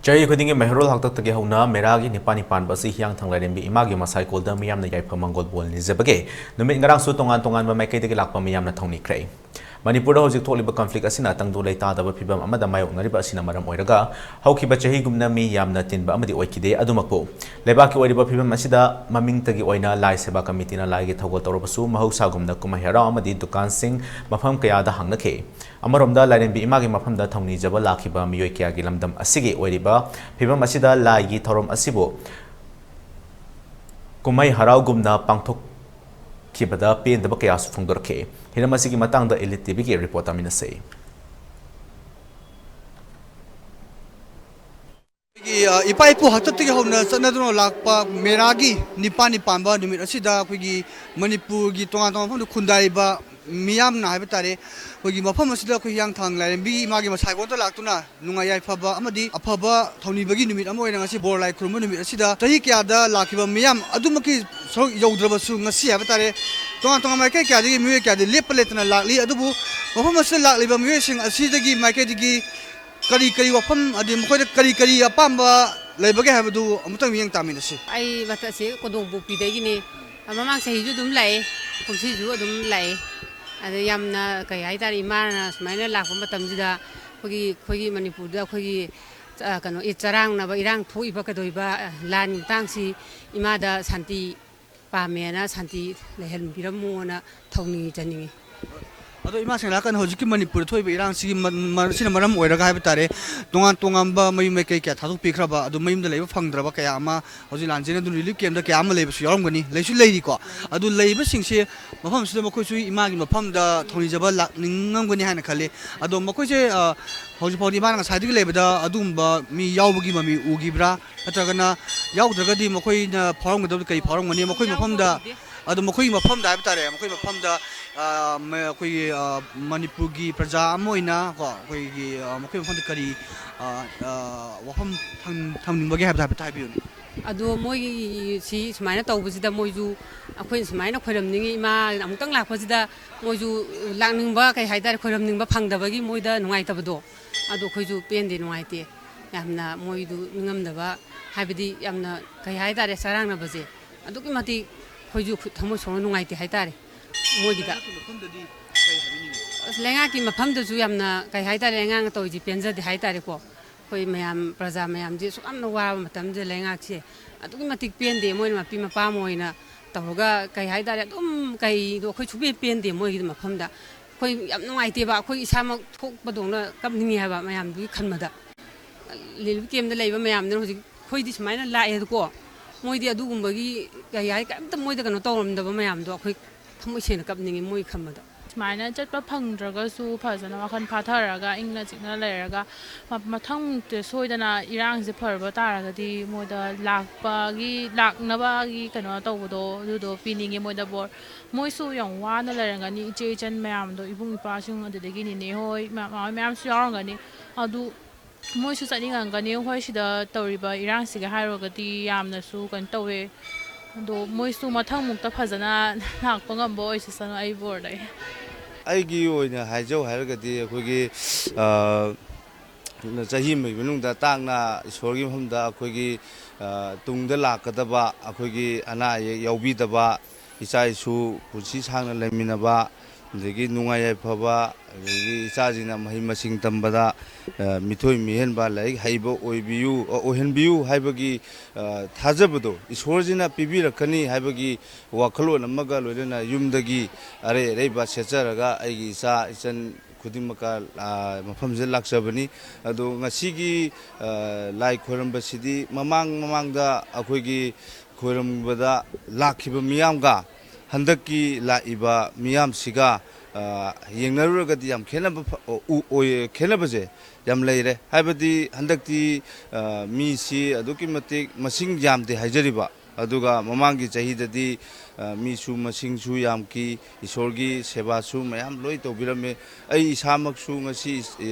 ꯆꯍꯤ ꯈꯨꯗꯤꯡꯒꯤ ꯃꯩꯍꯧꯔꯣꯜ ꯍꯥꯛꯇꯛꯇꯒꯤ ꯍꯧꯅ ꯃꯦꯔꯥꯒꯤ ꯅꯤꯄꯥꯅꯤ ꯄꯥꯟꯕ ꯑꯁꯤ ꯍꯤꯌꯥꯡ ꯊꯥꯡꯂꯥꯏꯔꯦꯝꯕꯤ ꯏꯃꯥꯒꯤ ꯃꯁꯥꯏꯀꯣꯜꯗ ꯃꯤꯌꯥꯝꯅ ꯌꯥꯏꯐ ꯃꯪꯒꯣꯜ ꯕꯣꯜ ꯅꯤꯖꯕꯒꯦ ꯅꯨꯃꯤꯠ ꯉꯔꯥꯡꯁꯨ ꯇꯣꯉꯥꯟ ꯇꯣꯉꯥꯟꯕ ꯃꯥꯏꯀꯩꯗꯒꯤ ꯂꯥꯛꯄ ꯃꯤꯌꯥꯝꯅ ꯊꯧꯅꯤꯈ꯭ꯔꯦ ꯃꯅꯤꯄꯨꯔꯗ ꯍꯧꯖꯤꯛ ꯊꯣꯛꯂꯤꯕ ꯀꯟꯐ꯭ꯂꯤꯛ ꯑꯁꯤꯅ ꯇꯪꯗꯨ ꯂꯩꯇꯥꯗꯕ ꯐꯤꯚꯝ ꯑꯃꯗ ꯃꯥꯌꯣꯛꯅꯔꯤꯕ ꯑꯁꯤꯅ ꯃꯔꯝ ꯑꯣꯏꯔꯒ ꯍꯧꯈꯤꯕ ꯆꯍꯤꯒꯨꯝꯅ ꯃꯤ ꯌꯥꯝꯅ ꯇꯤꯟꯕ ꯑꯃꯗꯤ ꯑꯣꯏꯈꯤꯗꯦ ꯑꯗꯨꯃꯛꯄꯨ ꯂꯩꯕꯥꯛꯀꯤ ꯑꯣꯏꯔꯤꯕ ꯐꯤꯚꯝ ꯑꯁꯤꯗ ꯃꯃꯤꯡꯇꯒꯤ ꯑꯣꯏꯅ ꯂꯥꯏ ꯁꯦꯕꯥ ꯀꯃꯤꯇꯤꯅ ꯂꯥꯏꯒꯤ ꯊꯧꯒꯜ ꯇꯧꯔꯕꯁꯨ ꯃꯍꯧꯁꯥꯒꯨꯝꯅ ꯀꯨꯝꯍꯩ ꯍꯔꯥꯎ ꯑꯃꯗꯤ ꯗꯨꯀꯥꯟꯁꯤꯡ ꯃꯐꯝ ꯀꯌꯥꯗ ꯍꯥꯡꯅꯈꯤ ꯑꯃꯔꯣꯝꯗ ꯂꯥꯏꯔꯦꯝꯕꯤ ꯏꯃꯥꯒꯤ ꯃꯐꯝꯗ ꯊꯧꯅꯤꯖꯕ ꯂꯥꯛꯈꯤꯕ ꯃꯤꯑꯣꯏ ꯀꯌꯥꯒꯤ ꯂꯝꯗꯝ ꯑꯁꯤꯒꯤ ꯑꯣꯏꯔꯤꯕ ꯐꯤꯚꯝ ꯑꯁꯤꯗ ꯂꯥꯏꯒꯤ ꯊꯧꯔꯝ ꯑꯁꯤꯕꯨ ꯀꯨꯝꯍꯩ ꯍꯔꯥꯎꯒꯨꯝꯅ ꯄꯥꯡꯊꯣꯛꯈꯤꯕꯗ ꯄꯦꯟꯗꯕ ꯀꯌꯥꯁꯨ ꯐꯣꯡꯗꯣꯔꯛꯈꯤ ꯍꯤꯔꯝ ꯑꯁꯤꯒꯤ ꯃꯇꯥꯡꯗ ꯏꯂꯤꯠ ꯇꯤꯚꯤꯒꯤ ꯔꯤꯄꯣꯔꯠ ꯇꯥꯃꯤꯟꯅꯁꯤ ꯏꯄꯥ ꯏꯄꯨ ꯍꯥꯛꯇꯛꯇꯒꯤ ꯍꯧꯅ ꯆꯠꯅꯗꯨꯅ ꯂꯥꯛꯄ ꯃꯦꯔꯥꯒꯤ ꯅꯤꯄꯥꯅꯤ ꯄꯥꯟꯕ ꯅꯨꯃꯤꯠ ꯑꯁꯤꯗ ꯑꯩꯈꯣꯏꯒꯤ ꯃꯅꯤꯄꯨꯔꯒꯤ ꯇꯣꯉꯥꯟ ꯇꯣꯉꯥꯟꯕ ꯃꯐꯝꯗ ꯈꯨꯟꯗꯥꯔꯤꯕ ꯃꯤꯌꯥꯝꯅ ꯍꯥꯏꯕ ꯇꯥꯔꯦ ꯑꯩꯈꯣꯏꯒꯤ ꯃꯐꯝ ꯑꯁꯤꯗ ꯑꯩꯈꯣꯏ ꯍꯤꯌꯥꯡꯊꯥꯡ ꯂꯥꯏꯔꯦꯝꯕꯤ ꯏꯃꯥꯒꯤ ꯃꯁꯥꯏꯀꯣꯜꯗ ꯂꯥꯛꯇꯨꯅ ꯅꯨꯡꯉꯥꯏ ꯌꯥꯏꯐꯕ ꯑꯃꯗꯤ ꯑꯐꯕ ꯊꯧꯅꯤꯕꯒꯤ ꯅꯨꯃꯤꯠ ꯑꯃ ꯑꯣꯏꯅ ꯉꯁꯤ ꯕꯣꯔ ꯂꯥꯏ ꯈꯨꯔꯨꯝꯕ ꯅꯨꯃꯤꯠ ꯑꯁꯤꯗ ꯆꯍꯤ ꯀꯌꯥꯗ ꯂꯥꯛꯈꯤꯕ ꯃꯤꯌꯥꯝ ꯑꯗꯨꯃꯛꯀꯤ ꯁꯔꯨꯛ ꯌꯧꯗ꯭ꯔꯕꯁꯨ ꯉꯁꯤ ꯍꯥꯏꯕ ꯇꯥꯔꯦ ꯇꯣꯉꯥꯟ ꯇꯣꯉꯥꯟꯕ ꯃꯥꯏꯀꯩ ꯀꯌꯥꯗꯒꯤ ꯃꯤꯑꯣꯏ ꯀꯌꯥꯗꯤ ꯂꯦꯞꯄ ꯂꯩꯇꯅ ꯂꯥꯛꯂꯤ ꯑꯗꯨꯕꯨ ꯃꯐꯝ ꯑꯁꯤꯗ ꯂꯥꯛꯂꯤꯕ ꯃꯤꯑꯣꯏꯁꯤꯡ ꯑꯁꯤꯗꯒꯤ ꯃꯥꯏꯀꯩꯗꯒꯤ ꯀꯔꯤ ꯋꯥꯐꯝ ꯑꯗꯩ ꯃꯈꯣꯏꯗ ꯀꯔꯤ ꯑꯄꯥꯝꯕ ꯂꯩꯕꯒꯦ ꯍꯥꯏꯕꯗꯨ ꯑꯃꯨꯛꯇꯪ ꯃꯤꯠꯌꯦꯡ ꯇꯥꯃꯤꯟꯅꯁꯤ ꯑꯩ ꯃꯇꯠꯁꯦ ꯀꯣꯗꯣꯡꯄꯣꯛꯄꯤꯗꯒꯤꯅꯤ ꯃꯃꯥꯡ ꯆꯍꯤꯁꯨ ꯑꯗꯨꯝ ꯂꯥꯛꯑꯦ ꯀꯨꯝꯁꯤꯁꯨ ꯑꯗꯨꯝ ꯂꯥꯛꯑꯦ ꯑꯗ ꯌꯥꯝꯅ ꯀꯩ ꯍꯥꯏꯇꯥꯔꯦ ꯏꯃꯥꯅ ꯁꯨꯃꯥꯏꯅ ꯂꯥꯛꯄ ꯃꯇꯝꯁꯤꯗ ꯑꯩꯈꯣꯏꯒꯤ ꯃꯅꯤꯄꯨꯔꯗ ꯑꯩꯈꯣꯏꯒꯤ ꯀꯩꯅꯣ ꯆꯔꯥꯡꯅꯕ ꯏꯔꯥꯡ ꯊꯣꯛꯏꯕ ꯀꯩꯗꯧꯏꯕ ꯂꯥꯟ ꯃꯇꯥꯡꯁꯤ ꯏꯃꯥꯗ ꯁꯥꯟꯇꯤ ꯄꯥꯝꯃꯦꯅ ꯁꯥꯟꯇꯤ ꯂꯩꯍꯟꯕꯤꯔꯝꯃꯣꯅ ꯊꯧꯅꯤꯖꯅꯤꯡꯉꯤ ꯑꯗꯣ ꯏꯃꯥ ꯁꯦꯡꯅ ꯍꯥꯏꯔꯀꯥꯟꯗ ꯍꯧꯖꯤꯛꯀꯤ ꯃꯅꯤꯄꯨꯔꯗ ꯊꯣꯛꯏꯕ ꯏꯔꯥꯡꯁꯤꯒꯤ ꯁꯤꯅ ꯃꯔꯝ ꯑꯣꯏꯔꯒ ꯍꯥꯏꯕ ꯇꯥꯔꯦ ꯇꯣꯉꯥꯟ ꯇꯣꯉꯥꯟꯕ ꯃꯌꯨꯝ ꯃꯩꯀꯩ ꯀꯌꯥ ꯊꯥꯗꯣꯛꯄꯤꯈ꯭ꯔꯕ ꯑꯗꯨ ꯃꯌꯨꯝꯗ ꯂꯩꯕ ꯐꯪꯗ꯭ꯔꯕ ꯀꯌా ꯑꯃ ꯍꯧꯖꯤꯛ ꯂꯥꯟꯖꯦꯟꯅꯗꯨꯅ ꯔꯤꯂꯤꯐ ꯀꯦꯝꯞꯇ ꯀꯌꯥ ꯑꯃ ꯂꯩꯕꯁꯨ ꯌꯥꯎꯔꯝꯒꯅꯤ ꯂꯩꯔꯤꯀꯣ ꯑꯗꯨ ꯂꯩꯔꯤꯕꯁꯤꯡꯁꯦ ꯃꯐꯝꯁꯤꯗ ꯃꯈꯣꯏꯁꯨ ꯏꯃꯥꯒꯤ ꯃꯐꯝꯗ ꯊꯧꯅꯤꯖꯕ ꯂꯥꯛꯅꯤꯡꯉꯝꯒꯅꯤ ꯍꯥꯏꯅ ꯈꯜꯂꯤ ꯑꯗꯣ ꯃꯈꯣꯏꯁꯦ ꯍꯧꯖꯤꯛꯐꯥꯎꯗꯤ ꯏꯃꯥꯅ ꯉꯁꯥꯏꯗꯒꯤ ꯂꯩꯕꯗ ꯑꯗꯨꯒꯨꯝꯕ ꯃꯤ ꯌꯥꯎꯕꯒꯤ ꯃꯃꯤ ꯎꯈꯤꯕ꯭ꯔꯥ ꯅꯠꯇ꯭ꯔꯒꯅ ꯌꯥꯎꯗ꯭ꯔꯒꯗꯤ ꯃꯈꯣꯏꯅ ꯐꯥꯎꯔꯝꯒꯗꯕꯗꯤ ꯀꯔꯤ ꯐꯥꯎꯔꯝꯒꯅꯤ ꯃꯈꯣꯏ ꯃꯐꯝꯗ ꯑꯗꯣ ꯃꯈꯣꯏꯒꯤ ꯃꯐꯝꯗ ꯍꯥꯏꯕ ꯇꯥꯔꯦ ꯃꯈꯣꯏ ꯃꯐꯝꯗ ꯑꯩꯈꯣꯏꯒꯤ ꯃꯅꯤꯄꯨꯔꯒꯤ ꯄ꯭ꯔꯖꯥ ꯑꯃ ꯑꯣꯏꯅ ꯀꯣ ꯑꯩꯈꯣꯏꯒꯤ ꯃꯈꯣꯏ ꯃꯐꯝꯗ ꯀꯔꯤ ꯋꯥꯐꯝ ꯊꯝꯅꯤꯡꯕꯒꯦ ꯍꯥꯏꯕꯗꯣ ꯍꯥꯏꯐꯦꯠ ꯍꯥꯏꯕꯤꯌꯨꯅꯦ ꯑꯗꯣ ꯃꯣꯏꯒꯤ ꯁꯨꯃꯥꯏꯅ ꯇꯧꯕꯁꯤꯗ ꯃꯣꯏꯁꯨ ꯑꯩꯈꯣꯏꯅ ꯁꯨꯃꯥꯏꯅ ꯈꯣꯏꯔꯝꯅꯤꯡꯉꯤ ꯏꯃꯥ ꯑꯃꯨꯛꯇꯪ ꯂꯥꯛꯄꯁꯤꯗ ꯃꯣꯏꯁꯨ ꯂꯥꯛꯅꯤꯡꯕ ꯀꯩ ꯍꯥꯏꯇꯥꯔꯦ ꯈꯣꯏꯔꯝꯅꯤꯡꯕ ꯐꯪꯗꯕꯒꯤ ꯃꯣꯏꯗ ꯅꯨꯡꯉꯥꯏꯇꯕꯗꯣ ꯑꯗꯣ ꯑꯩꯈꯣꯏꯁꯨ ꯄꯦꯟꯗꯦ ꯅꯨꯡꯉꯥꯏꯇꯦ ꯌꯥꯝꯅ ꯃꯣꯏꯗꯨ ꯅꯤꯡꯉꯝꯗꯕ ꯍꯥꯏꯕꯗꯤ ꯌꯥꯝꯅ ꯀꯩ ꯍꯥꯏꯇꯥꯔꯦ ꯆꯔꯥꯡꯅꯕꯁꯦ ꯑꯗꯨꯛꯀꯤ ꯃꯇꯤꯛ ꯑꯩꯈꯣꯏꯁꯨ ꯊꯃꯣꯏ ꯁꯣꯛꯅ ꯅꯨꯡꯉꯥꯏꯇꯦ ꯍꯥꯏꯇꯥꯔꯦ ꯃꯣꯏꯒꯤꯗ ꯂꯩꯉꯥꯛꯀꯤ ꯃꯐꯝꯗꯁꯨ ꯌꯥꯝꯅ ꯀꯩ ꯍꯥꯏꯇꯥꯔꯦ ꯂꯩꯉꯥꯛꯅ ꯇꯧꯔꯤꯁꯤ ꯄꯦꯟꯖꯗꯦ ꯍꯥꯏꯇꯥꯔꯦꯀꯣ ꯑꯩꯈꯣꯏ ꯃꯌꯥꯝ ꯄ꯭ꯔꯖꯥ ꯃꯌꯥꯝꯁꯦ ꯁꯨꯛ ꯌꯥꯝꯅ ꯋꯥꯔꯕ ꯃꯇꯝꯁꯤꯗ ꯂꯩꯉꯥꯛꯁꯦ ꯑꯗꯨꯛꯀꯤ ꯃꯇꯤꯛ ꯄꯦꯟꯗꯦ ꯃꯣꯏꯅ ꯃꯄꯤ ꯃꯄꯥ ꯑꯃ ꯑꯣꯏꯅ ꯇꯧꯔꯒ ꯀꯩ ꯍꯥꯏꯇꯥꯔꯦ ꯑꯗꯨꯝ ꯀꯩꯗꯣ ꯑꯩꯈꯣꯏ ꯁꯨꯛꯄꯦꯟ ꯄꯦꯟꯗꯦ ꯃꯣꯏꯒꯤ ꯃꯐꯝꯗ ꯑꯩꯈꯣই ꯌꯥꯝ ꯅꯨꯡꯉꯥꯏꯇꯦꯕ ꯑꯩꯈꯣꯏ ꯏꯁꯥꯃꯛ ꯊꯣꯛꯄꯗꯧꯅ ꯀꯞꯅꯤꯡꯉꯦ ꯍꯥꯏꯕ ꯃꯌꯥꯝꯗꯨꯒꯤ ꯈꯟꯕꯗ ꯔꯤꯂꯤꯐ ꯀꯦꯝꯞꯇ ꯂꯩꯕ ꯃꯌꯥꯝꯗꯨꯅ ꯍꯧꯖꯤꯛ ꯑꯩꯈꯣꯏꯗꯤ ꯁꯨꯃꯥꯏꯅ ꯂꯥꯛꯑꯦꯗꯀꯣ ꯃꯣꯏꯗꯤ ꯑꯗꯨꯒꯨꯝꯕꯒꯤ ꯀꯩ ꯍꯥꯏ ꯀꯩꯝꯇ ꯃꯣꯏꯗ ꯀꯩꯅꯣ ꯇꯧꯔꯝꯗꯕ ꯃꯌꯥꯝꯗꯣ ꯑꯩꯈꯣꯏ ꯊꯃꯣꯏ ꯁꯦꯡꯅ ꯀꯞꯅꯤꯡꯉꯤ ꯃꯣꯏ ꯈꯟꯕꯗ ꯁꯨꯃꯥꯏꯅ ꯆꯠꯄ ꯐꯪꯗ꯭ꯔꯒꯁꯨ ꯐꯖꯅ ꯋꯥꯈꯜ ꯐꯥꯊꯔꯒ ꯏꯪꯅ ꯆꯤꯛꯅ ꯂꯩꯔꯒ ꯃꯊꯪꯃꯨꯛꯇꯤ ꯁꯣꯏꯗꯅ ꯏꯔꯥꯡꯁꯦ ꯐꯔꯕ ꯇꯥꯔꯒꯗꯤ ꯃꯣꯏꯗ ꯂꯥꯛꯅꯕꯒꯤ ꯀꯩꯅꯣ ꯇꯧꯕꯗꯣ ꯑꯗꯨꯗꯣ ꯄꯤꯅꯤꯡꯉꯦ ꯃꯣꯏꯗ ꯕꯣꯔ ꯃꯣꯏꯁꯨ ꯌꯥꯝ ꯋꯥꯅ ꯂꯩꯔꯝꯒꯅꯤ ꯏꯆꯦ ꯏꯆꯟ ꯃꯌꯥꯝꯗꯣ ꯏꯕꯨꯡ ꯏꯄꯥꯁꯤꯡ ꯑꯗꯨꯗꯒꯤ ꯅꯤꯅꯦ ꯍꯣꯏ ꯃꯌꯥꯝꯁꯨ ꯌꯥꯎꯔꯝꯒꯅꯤ ꯑꯗꯨ ꯃꯣꯏꯁꯨ ꯆꯠꯅꯤꯡꯉꯝꯒꯅꯤ ꯑꯩꯈꯣꯏ ꯁꯤꯗ ꯇꯧꯔꯤꯕ ꯏꯔꯥꯡꯁꯤꯒ ꯍꯥꯏꯔꯨꯔꯒꯗꯤ ꯌꯥꯝꯅꯁꯨ ꯀꯩꯅꯣ ꯇꯧꯋꯦ ꯑꯗꯣ ꯃꯣꯏꯁꯨ ꯃꯊꯪꯃꯨꯛꯇ ꯐꯖꯅ ꯂꯥꯛꯄ ꯉꯝꯕ ꯑꯣꯏꯁꯤꯁꯅꯨ ꯑꯩ ꯕꯣꯔ ꯂꯩ ꯑꯩꯒꯤ ꯑꯣꯏꯅ ꯍꯥꯏꯖꯧ ꯍꯥꯏꯔꯒꯗꯤ ꯑꯩꯈꯣꯏꯒꯤ ꯆꯍꯤ ꯑꯃꯒꯤ ꯃꯅꯨꯡꯗ ꯇꯥꯡꯅ ꯏꯁꯣꯔꯒꯤ ꯃꯐꯝꯗ ꯑꯩꯈꯣꯏꯒꯤ ꯇꯨꯡꯗ ꯂꯥꯛꯀꯗꯕ ꯑꯩꯈꯣꯏꯒꯤ ꯑꯅꯥ ꯑꯌꯦꯛ ꯌꯥꯎꯕꯤꯗꯕ ꯏꯆꯥ ꯏꯁꯨ ꯄꯨꯟꯁꯤ ꯁꯥꯡꯅ ꯂꯩꯃꯤꯟꯅꯕ ꯑꯗꯒꯤ ꯅꯨꯡꯉꯥꯏ ꯌꯥꯏꯐꯕ ꯑꯗꯒꯤ ꯏꯆꯥꯁꯤꯡꯅ ꯃꯍꯩ ꯃꯁꯤꯡ ꯇꯝꯕꯗ ꯃꯤꯊꯣꯏ ꯃꯤꯍꯦꯟꯕ ꯂꯥꯏꯔꯤꯛ ꯍꯩꯕ ꯑꯣꯏꯍꯟꯕꯤꯌꯨ ꯍꯥꯏꯕꯒꯤ ꯊꯥꯖꯕꯗꯣ ꯏꯁꯣꯔꯁꯤꯅ ꯄꯤꯕꯤꯔꯛꯀꯅꯤ ꯍꯥꯏꯕꯒꯤ ꯋꯥꯈꯜꯂꯣꯟ ꯑꯃꯒ ꯂꯣꯏꯅꯅ ꯌꯨꯝꯗꯒꯤ ꯑꯔꯩ ꯑꯔꯩꯕ ꯁꯦꯠꯆꯔꯒ ꯑꯩꯒꯤ ꯏꯆꯥ ꯏꯆꯟ ꯈꯨꯗꯤꯡꯃꯛꯀ ꯃꯐꯝꯁꯤꯗ ꯂꯥꯛꯆꯕꯅꯤ ꯑꯗꯣ ꯉꯁꯤꯒꯤ ꯂꯥꯏ ꯈꯣꯏꯔꯝꯕꯁꯤꯗꯤ ꯃꯃꯥꯡꯗ ꯑꯩꯈꯣꯏꯒꯤ ꯈꯣꯏꯔꯝꯕꯗ ꯂꯥꯛꯈꯤꯕ ꯃꯤꯌꯥꯝꯒ ꯍꯟꯗꯛꯀꯤ ꯂꯥꯛꯏꯕ ꯃꯤꯌꯥꯝꯁꯤꯒ ꯌꯦꯡꯅꯔꯨꯔꯒꯗꯤ ꯌꯥꯝ ꯈꯦꯠꯅꯕꯁꯦ ꯌꯥꯝ ꯂꯩꯔꯦ ꯍꯥꯏꯕꯗꯤ ꯍꯟꯗꯛꯇꯤ ꯃꯤꯁꯤ ꯑꯗꯨꯛꯀꯤ ꯃꯇꯤꯛ ꯃꯁꯤꯡ ꯌꯥꯝꯗꯦ ꯍꯥꯏꯖꯔꯤꯕ ꯑꯗꯨꯒ ꯃꯃꯥꯡꯒꯤ ꯆꯍꯤꯗꯗꯤ ꯃꯤꯁꯨ ꯃꯁꯤꯡꯁꯨ ꯌꯥꯝꯈꯤ ꯏꯁꯣꯔꯒꯤ ꯁꯦꯕꯥꯁꯨ ꯃꯌꯥꯝ ꯂꯣꯏ ꯇꯧꯕꯤꯔꯝꯃꯦ ꯑꯩ ꯏꯁꯥꯃꯛꯁꯨ ꯉꯁꯤ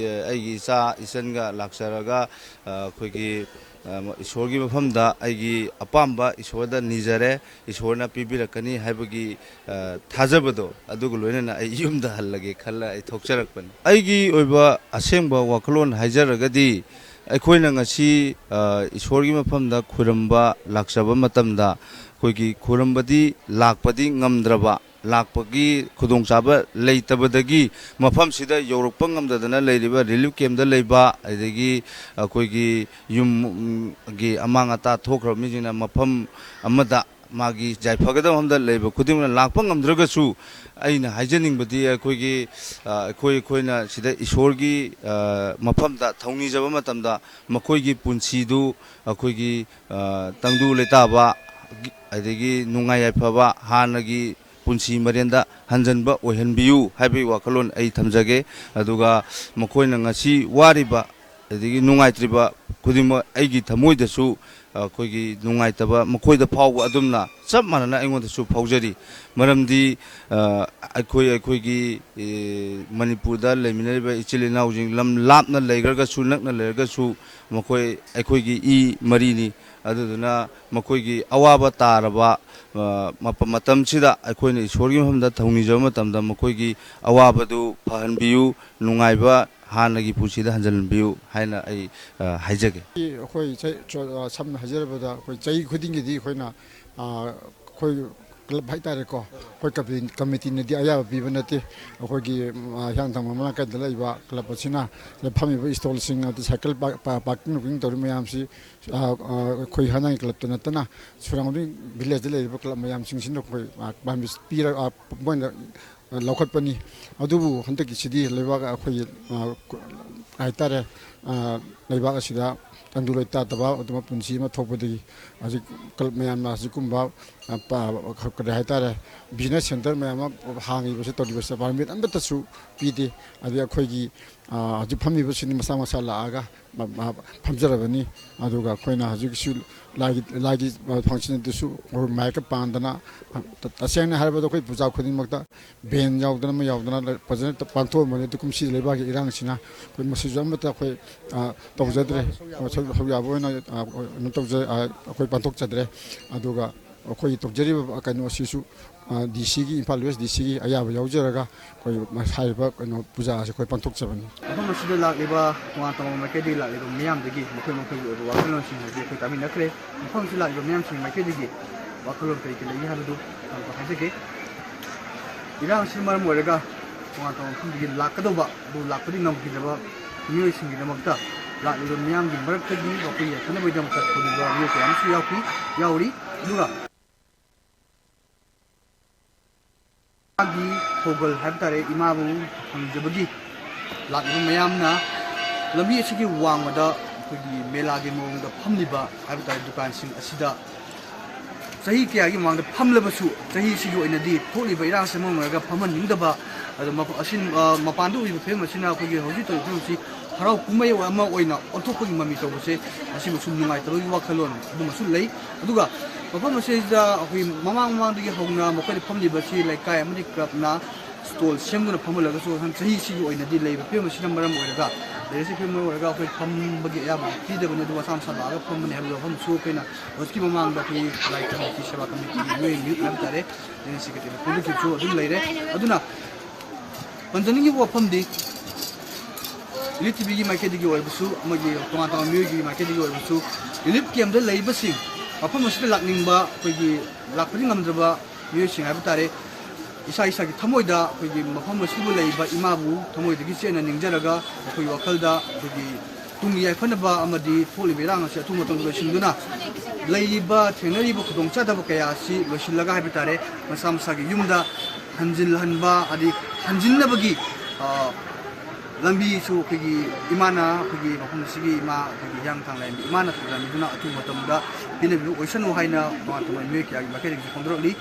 ꯑꯩꯒꯤ ꯏꯆꯥ ꯏꯆꯟꯒ ꯂꯥꯛꯆꯔꯒ ꯑꯩꯈꯣꯏꯒꯤ ꯏꯁꯣꯔꯒꯤ ꯃꯐꯝꯗ ꯑꯩꯒꯤ ꯑꯄꯥꯝꯕ ꯏꯁꯣꯔꯗ ꯅꯤꯖꯔꯦ ꯏꯁꯣꯔꯅ ꯄꯤꯕꯤꯔꯛꯀꯅꯤ ꯍꯥꯏꯕꯒꯤ ꯊꯥꯖꯕꯗꯣ ꯑꯗꯨꯒ ꯂꯣꯏꯅꯅ ꯑꯩ ꯌꯨꯝꯗ ꯍꯜꯂꯒꯦ ꯈꯜꯂ ꯑꯩ ꯊꯣꯛꯆꯔꯛꯄꯅꯤ ꯑꯩꯒꯤ ꯑꯣꯏꯕ ꯑꯁꯦꯡꯕ ꯋꯥꯈꯜꯂꯣꯟ ꯍꯥꯏꯖꯔꯒꯗꯤ ꯑꯩꯈꯣꯏꯅ ꯉꯁꯤ ꯏꯁꯣꯔꯒꯤ ꯃꯐꯝꯗ ꯈꯨꯔꯨꯝꯕ ꯂꯥꯛꯆꯕ ꯃꯇꯝꯗ ꯑꯩꯈꯣꯏꯒꯤ ꯈꯨꯔꯨꯝꯕꯗꯤ ꯂꯥꯛꯄꯗꯤ ꯉꯝꯗ꯭ꯔꯕ ꯂꯥꯛꯄꯒꯤ ꯈꯨꯗꯣꯡꯆꯥꯕ ꯂꯩꯇꯕꯗꯒꯤ ꯃꯐꯝꯁꯤꯗ ꯌꯧꯔꯛꯄ ꯉꯝꯗꯗꯅ ꯂꯩꯔꯤꯕ ꯔꯤꯂꯤꯐ ꯀꯦꯝꯗ ꯂꯩꯕ ꯑꯗꯒꯤ ꯑꯩꯈꯣꯏꯒꯤ ꯌꯨꯝꯒꯤ ꯑꯃꯥꯡ ꯑꯇꯥ ꯊꯣꯛꯈ꯭ꯔꯕ ꯃꯤꯁꯤꯡꯅ ꯃꯐꯝ ꯑꯃꯗ ꯃꯥꯒꯤ ꯌꯥꯏꯐꯒꯗꯕ ꯃꯐꯝꯗ ꯂꯩꯕ ꯈꯨꯗꯤꯡꯃꯛꯅ ꯂꯥꯛꯄ ꯉꯝꯗ꯭ꯔꯒꯁꯨ ꯑꯩꯅ ꯍꯥꯏꯖꯅꯤꯡꯕꯗꯤ ꯑꯩꯈꯣꯏꯅ ꯁꯤꯗ ꯏꯁꯣꯔꯒꯤ ꯃꯐꯝꯗ ꯊꯧꯅꯤꯖꯕ ꯃꯇꯝꯗ ꯃꯈꯣꯏꯒꯤ ꯄꯨꯟꯁꯤꯗꯨ ꯑꯩꯈꯣꯏꯒꯤ ꯇꯪꯗꯨ ꯂꯩꯇꯥꯕ ꯑꯗꯒꯤ ꯅꯨꯡꯉꯥꯏ ꯌꯥꯏꯐꯕ ꯍꯥꯟꯅꯒꯤ ꯄꯨꯟꯁꯤ ꯃꯔꯦꯟꯗ ꯍꯟꯖꯟꯕ ꯑꯣꯏꯍꯟꯕꯤꯌꯨ ꯍꯥꯏꯕꯒꯤ ꯋꯥꯈꯜꯂꯣꯟ ꯑꯩ ꯊꯝꯖꯒꯦ ꯑꯗꯨꯒ ꯃꯈꯣꯏꯅ ꯉꯁꯤ ꯋꯥꯔꯤꯕ ꯑꯗꯒꯤ ꯅꯨꯡꯉꯥꯏꯇ꯭ꯔꯤꯕ ꯈꯨꯗꯤꯡꯃꯛ ꯑꯩꯒꯤ ꯊꯃꯣꯏꯗꯁꯨ ꯑꯩꯈꯣꯏꯒꯤ ꯅꯨꯡꯉꯥꯏꯇꯕ ꯃꯈꯣꯏꯗ ꯐꯥꯎꯕ ꯑꯗꯨꯝꯅ ꯆꯞ ꯃꯥꯟꯅꯅ ꯑꯩꯉꯣꯟꯗꯁꯨ ꯐꯥꯎꯖꯔꯤ ꯃꯔꯝꯗꯤ ꯑꯩꯈꯣꯏꯒꯤ ꯃꯅꯤꯄꯨꯔꯗ ꯂꯩꯃꯤꯟꯅꯔꯤꯕ ꯏꯆꯤꯜ ꯏꯅꯥꯎꯁꯤꯡ ꯂꯝ ꯂꯥꯞꯅ ꯂꯩꯈ꯭ꯔꯒꯁꯨ ꯅꯛꯅ ꯂꯩꯔꯒꯁꯨ ꯃꯈꯣꯏ ꯑꯩꯈꯣꯏꯒꯤ ꯏ ꯃꯔꯤꯅꯤ ꯑꯗꯨꯗꯨꯅ ꯃꯈꯣꯏꯒꯤ ꯑꯋꯥꯕ ꯇꯥꯔꯕ ꯃꯇꯝꯁꯤꯗ ꯑꯩꯈꯣꯏꯅ ꯏꯁꯣꯔꯒꯤ ꯃꯐꯝꯗ ꯊꯧꯅꯤꯖꯕ ꯃꯇꯝꯗ ꯃꯈꯣꯏꯒꯤ ꯑꯋꯥꯕꯗꯨ ꯐꯍꯟꯕꯤꯌꯨ ꯅꯨꯡꯉꯥꯏꯕ ꯍꯥꯟꯅꯒꯤ ꯄꯨꯟꯁꯤꯗ ꯍꯟꯖꯤꯟꯕꯤꯌꯨ ꯍꯥꯏꯅ ꯑꯩ ꯍꯥꯏꯖꯒꯦ ꯑꯩꯈꯣꯏ ꯁꯝꯅ ꯍꯥꯏꯖꯔꯕꯗ ꯑꯩꯈꯣꯏ ꯆꯍꯤ ꯈꯨꯗꯤꯡꯒꯤꯗꯤ ꯑꯩꯈꯣꯏꯅ ꯑꯩꯈꯣꯏ ꯀ꯭ꯂꯕ ꯍꯥꯏꯇꯥꯔꯦꯀꯣ ꯑꯩꯈꯣꯏ ꯀꯃꯤꯇꯤꯅꯗꯤ ꯑꯌꯥꯕ ꯄꯤꯕ ꯅꯠꯇꯦ ꯑꯩꯈꯣꯏꯒꯤ ꯍꯤꯌꯥꯡꯊꯥꯡ ꯃꯅꯥꯛꯇ ꯂꯩꯕ ꯀ꯭ꯂꯕ ꯑꯁꯤꯅ ꯐꯝꯃꯤꯕ ꯏꯁꯇꯣꯜꯁꯤꯡ ꯑꯗꯨ ꯁꯥꯏꯀꯜ ꯄꯥꯔꯀꯤꯡ ꯅꯨꯡꯀꯤꯡ ꯇꯧꯔꯤꯕ ꯃꯌꯥꯝꯁꯤ ꯑꯩꯈꯣꯏ ꯍꯥꯟꯅꯒꯤ ꯀ꯭ꯂꯕꯇ ꯅꯠꯇꯅ ꯁꯨꯔꯥꯎꯟꯗꯤꯡ ꯚꯤꯂꯦꯖꯇ ꯂꯩꯔꯤꯕ ꯀ꯭ꯂꯕ ꯃꯌꯥꯝꯁꯤꯡꯁꯤꯅ ꯑꯩꯈꯣꯏ ꯄꯥꯝꯕꯤ ꯄꯤꯔꯒ ꯃꯣꯏꯅ ꯂꯧꯈꯠꯄꯅꯤ ꯑꯗꯨꯕꯨ ꯍꯟꯗꯛꯀꯤꯁꯤꯗꯤ ꯂꯩꯕꯥꯛ ꯑꯩꯈꯣꯏꯒꯤ ꯍꯥꯏꯇꯥꯔꯦ ꯂꯩꯕꯥꯛ ꯑꯁꯤꯗ ꯇꯪꯗꯨ ꯂꯩꯇꯥꯗꯕ ꯑꯗꯨꯝꯕ ꯄꯨꯟꯁꯤ ꯑꯃ ꯊꯣꯛꯄꯗꯒꯤ ꯍꯧꯖꯤꯛ ꯀ꯭ꯂꯕ ꯃꯌꯥꯝꯅ ꯍꯧꯖꯤꯛꯀꯨꯝꯕ ꯀꯔꯤ ꯍꯥꯏꯇꯥꯔꯦ ꯕꯤꯖꯤꯅꯦꯁ ꯁꯦꯟꯇꯔ ꯃꯌꯥꯝ ꯑꯃ ꯍꯥꯡꯉꯤꯕꯁꯤ ꯇꯧꯔꯤꯕꯁꯤ ꯄꯥꯔꯃꯤꯠ ꯑꯃꯠꯇꯁꯨ ꯄꯤꯗꯦ ꯑꯗꯩ ꯑꯩꯈꯣꯏꯒꯤ ꯍꯧꯖꯤꯛ ꯐꯝꯃꯤꯕꯁꯤꯡ ꯃꯁꯥ ꯃꯁꯥ ꯂꯥꯛꯑꯒ ꯐꯝꯖꯔꯕꯅꯤ ꯑꯗꯨꯒ ꯑꯩꯈꯣꯏꯅ ꯍꯧꯖꯤꯛꯁꯨ ꯂꯥꯏꯒꯤ ꯐꯪꯁꯟꯗꯨꯁꯨ ꯃꯥꯏꯛꯀ ꯄꯥꯟꯗꯅ ꯇꯁꯦꯡꯅ ꯍꯥꯏꯔꯕꯗ ꯑꯩꯈꯣꯏ ꯄꯨꯖꯥ ꯈꯨꯗꯤꯡꯃꯛꯇ ꯕꯦꯟ ꯌꯥꯎꯗꯅ ꯑꯃ ꯌꯥꯎꯗꯅ ꯐꯖꯅ ꯄꯥꯡꯊꯣꯛꯑꯝꯕꯅꯤ ꯑꯗꯨ ꯀꯨꯝꯁꯤ ꯂꯩꯕꯥꯛꯀꯤ ꯏꯔꯥꯡꯁꯤꯅ ꯑꯩꯈꯣꯏ ꯃꯁꯤꯁꯨ ꯑꯃꯠꯇ ꯑꯩꯈꯣꯏ ꯇꯧꯖꯗ꯭ꯔꯦ ꯍꯧꯌꯥꯕ ꯑꯣꯏꯅ ꯑꯩꯈꯣꯏ ꯄꯥꯡꯊꯣꯛꯆꯗ꯭ꯔꯦ ꯑꯗꯨꯒ ꯑꯩꯈꯣꯏ ꯇꯧꯖꯔꯤꯕ ꯀꯩꯅꯣ ꯑꯁꯤꯁꯨ ꯗꯤ ꯁꯤꯒꯤ ꯏꯝꯐꯥꯜ ꯋꯦꯁ ꯗꯤ ꯁꯤꯒꯤ ꯑꯌꯥꯕ ꯌꯥꯎꯖꯔꯒ ꯑꯩꯈꯣꯏ ꯍꯥꯏꯔꯤꯕ ꯀꯩꯅꯣ ꯄꯨꯖꯥ ꯑꯁꯤ ꯑꯩꯈꯣꯏ ꯄꯥꯡꯊꯣꯛꯆꯕꯅꯤ ꯃꯐꯝ ꯑꯁꯤꯗ ꯂꯥꯛꯂꯤꯕ ꯇꯣꯉꯥꯟ ꯇꯣꯉꯥꯟꯕ ꯃꯥꯏꯀꯩꯗꯒꯤ ꯂꯥꯛꯂꯤꯕ ꯃꯤꯌꯥꯝꯗꯒꯤ ꯃꯈꯣꯏꯒꯤ ꯑꯣꯏꯕ ꯋꯥꯈꯜꯂꯣꯟꯁꯤꯡ ꯑꯁꯤ ꯑꯩꯈꯣꯏ ꯇꯥꯃꯤꯟꯅꯈ꯭ꯔꯦ ꯃꯐꯝ ꯑꯁꯤꯗ ꯂꯥꯛꯂꯤꯕ ꯃꯤꯌꯥꯝꯁꯤꯡꯒꯤ ꯃꯥꯏꯀꯩꯗꯒꯤ ꯋꯥꯈꯜꯂꯣꯟ ꯀꯔꯤ ꯀꯔꯤ ꯂꯩ ꯍꯥꯏꯕꯗꯨ ꯍꯥꯏꯖꯒꯦ ꯏꯔꯥꯡ ꯑꯁꯤꯅ ꯃꯔꯝ ꯑꯣꯏꯔꯒ ꯇꯣꯉꯥꯟ ꯇꯣꯉꯥꯟꯕ ꯃꯐꯝꯗꯒꯤ ꯂꯥꯛꯀꯗꯧꯕ ꯑꯗꯨ ꯂꯥꯛꯄꯗꯤ ꯉꯝꯈꯤꯗꯕ ꯃꯤꯑꯣꯏꯁꯤꯡꯒꯤꯗꯃꯛꯇ ꯂꯥꯛꯂꯤꯕ ꯃꯤꯌꯥꯝꯒꯤ ꯃꯔꯛꯇꯒꯤ ꯃꯈꯣꯏ ꯌꯥꯏꯐꯅꯕꯒꯤꯗꯃꯛꯇ ꯊꯧꯅꯤꯕ ꯃꯤꯑꯣꯏ ꯀꯌꯥ ꯑꯃꯁꯨ ꯌꯥꯎꯔꯤ ꯑꯗꯨꯒ ꯏꯃꯥꯒꯤ ꯊꯧꯒꯜ ꯍꯥꯏꯕ ꯇꯥꯔꯦ ꯏꯃꯥꯕꯨ ꯐꯪꯖꯕꯒꯤ ꯂꯥꯛꯂꯤꯕ ꯃꯌꯥꯝꯅ ꯂꯝꯕꯤ ꯑꯁꯤꯒꯤ ꯋꯥꯡꯃꯗ ꯑꯩꯈꯣꯏꯒꯤ ꯃꯦꯂꯥꯒꯤ ꯃꯑꯣꯡꯗ ꯐꯝꯂꯤꯕ ꯍꯥꯏꯕ ꯇꯥꯔꯦ ꯗꯨꯀꯥꯟꯁꯤꯡ ꯑꯁꯤꯗ ꯆꯍꯤ ꯀꯌꯥꯒꯤ ꯃꯃꯥꯡꯗ ꯐꯝꯂꯕꯁꯨ ꯆꯍꯤꯁꯤꯒꯤ ꯑꯣꯏꯅꯗꯤ ꯊꯣꯛꯂꯤꯕ ꯏꯔꯥꯡꯁꯤꯅ ꯃꯔꯝ ꯑꯣꯏꯔꯒ ꯐꯝꯍꯟꯅꯤꯡꯗꯕ ꯑꯗꯣ ꯃꯄꯥꯟꯗ ꯎꯔꯤꯕ ꯐꯤꯕꯝ ꯑꯁꯤꯅ ꯑꯩꯈꯣꯏꯒꯤ ꯍꯧꯖꯤꯛ ꯇꯧꯔꯤꯕ ꯐꯤꯕꯝ ꯑꯁꯤ ꯍꯔꯥꯎ ꯀꯨꯝꯍꯩ ꯑꯃ ꯑꯣꯏꯅ ꯑꯣꯟꯊꯣꯛꯄꯒꯤ ꯃꯃꯤ ꯇꯧꯕꯁꯦ ꯑꯁꯤꯃꯁꯨ ꯅꯨꯡꯉꯥꯏꯇꯕꯒꯤ ꯋꯥꯈꯜꯂꯣꯟ ꯑꯗꯨꯃꯁꯨ ꯂꯩ ꯑꯗꯨꯒ ꯃꯐꯝ ꯑꯁꯤꯗ ꯑꯩꯈꯣꯏ ꯃꯃꯥꯡꯗꯒꯤ ꯍꯧꯅ ꯃꯈꯣꯏꯅ ꯐꯝꯂꯤꯕꯁꯤ ꯂꯩꯀꯥꯏ ꯑꯃꯗꯤ ꯀ꯭ꯂꯕꯅ ꯁ꯭ꯇꯣꯜ ꯁꯦꯝꯗꯨꯅ ꯐꯝꯍꯜꯂꯒꯁꯨ ꯆꯍꯤꯁꯤꯒꯤ ꯑꯣꯏꯅꯗꯤ ꯂꯩꯕ ꯐꯤꯕꯝ ꯑꯁꯤꯅ ꯃꯔꯝ ꯑꯣꯏꯔꯒ ꯂꯩꯔꯤꯁꯤ ꯐꯤꯕꯝ ꯑꯣꯏꯔꯒ ꯑꯩꯈꯣꯏ ꯐꯝꯕꯒꯤ ꯑꯌꯥꯕ ꯄꯤꯗꯕꯅꯤ ꯑꯗꯨꯒ ꯃꯁꯥ ꯃꯁꯥ ꯂꯥꯛꯑꯒ ꯐꯝꯕꯅꯤ ꯍꯥꯏꯕ ꯋꯥꯐꯝꯁꯨ ꯑꯩꯈꯣꯏꯅ ꯍꯧꯖꯤꯛꯀꯤ ꯃꯃꯥꯡꯗ ꯑꯩꯈꯣꯏꯒꯤ ꯂꯥꯏ ꯀꯝꯃꯤꯇꯤ ꯁꯦꯕꯥ ꯀꯝꯃꯤꯇꯤꯒꯤ ꯃꯤꯑꯣꯏ ꯍꯥꯏꯕ ꯇꯥꯔꯦ ꯖꯦꯅꯔꯦꯜ ꯁꯦꯀ꯭ꯔꯦꯇꯔꯤ ꯄꯨꯕꯒꯤꯁꯨ ꯑꯗꯨꯝ ꯂꯩꯔꯦ ꯑꯗꯨꯅ ꯄꯟꯖꯅꯤꯡꯉꯤꯕ ꯋꯥꯐꯝꯗꯤ ꯔꯤꯂꯤꯐ ꯇꯤꯚꯤꯒꯤ ꯃꯥꯏꯀꯩꯗꯒꯤ ꯑꯣꯏꯔꯕꯁꯨ ꯑꯃꯒꯤ ꯇꯣꯉꯥꯟ ꯇꯣꯉꯥꯟꯕ ꯃꯤꯑꯣꯏꯒꯤ ꯃꯥꯏꯀꯩꯗꯒꯤ ꯑꯣꯏꯔꯕꯁꯨ ꯔꯤꯂꯤꯐ ꯀꯦꯝꯗ ꯂꯩꯔꯤꯕꯁꯤꯡ ꯃꯐꯝ ꯑꯁꯤꯗ ꯂꯥꯛꯅꯤꯡꯕ ꯑꯩꯈꯣꯏꯒꯤ ꯂꯥꯛꯄꯗꯤ ꯉꯝꯗ꯭ꯔꯕ ꯃꯤꯑꯣꯏꯁꯤꯡ ꯍꯥꯏꯕ ꯇꯥꯔꯦ ꯏꯁꯥ ꯏꯁꯥꯒꯤ ꯊꯃꯣꯏꯗ ꯑꯩꯈꯣꯏꯒꯤ ꯃꯐꯝ ꯑꯁꯤꯕꯨ ꯂꯩꯔꯤꯕ ꯏꯃꯥꯕꯨ ꯊꯃꯣꯏꯗꯒꯤ ꯆꯦꯠꯅ ꯅꯤꯡꯖꯔꯒ ꯑꯩꯈꯣꯏꯒꯤ ꯋꯥꯈꯜꯗ ꯑꯩꯈꯣꯏꯒꯤ ꯇꯨꯡꯒꯤ ꯌꯥꯏꯐꯅꯕ ꯑꯃꯗꯤ ꯊꯣꯛꯂꯤꯕ ꯏꯔꯥꯡ ꯑꯁꯤ ꯑꯊꯨꯕ ꯃꯇꯝꯗ ꯂꯣꯏꯁꯤꯟꯗꯨꯅ ꯂꯩꯔꯤꯕ ꯊꯦꯡꯅꯔꯤꯕ ꯈꯨꯗꯣꯡꯆꯥꯗꯕ ꯀꯌꯥ ꯑꯁꯤ ꯂꯣꯏꯁꯤꯜꯂꯒ ꯍꯥꯏꯕ ꯇꯥꯔꯦ ꯃꯁꯥ ꯃꯁꯥꯒꯤ ꯌꯨꯝꯗ ꯍꯟꯖꯤꯜꯍꯟꯕ ꯑꯗꯩ ꯍꯟꯖꯤꯟꯅꯕꯒꯤ ꯂꯝꯕꯤꯁꯨ ꯑꯩꯈꯣꯏꯒꯤ ꯏꯃꯥꯅ ꯑꯩꯈꯣꯏꯒꯤ ꯃꯐꯝ ꯑꯁꯤꯒꯤ ꯏꯃꯥ ꯑꯩꯈꯣꯏꯒꯤ ꯍꯤꯌꯥꯡꯊꯥꯡ ꯂꯥꯏꯔꯦꯝꯕꯤ ꯏꯃꯥꯅ ꯊꯧꯖꯥꯟꯕꯤꯗꯨꯅ ꯑꯊꯨꯕ ꯃꯇꯝꯗ ꯄꯤꯅꯕꯤꯕ ꯑꯣꯏꯁꯅꯨ ꯍꯥꯏꯅ ꯇꯣꯉꯥꯟ ꯇꯣꯉꯥꯟꯕ ꯃꯤꯑꯣꯏ ꯀꯌꯥꯒꯤ ꯃꯥꯏꯀꯩꯗꯒꯤ ꯐꯣꯡꯗꯣꯔꯛꯂꯤ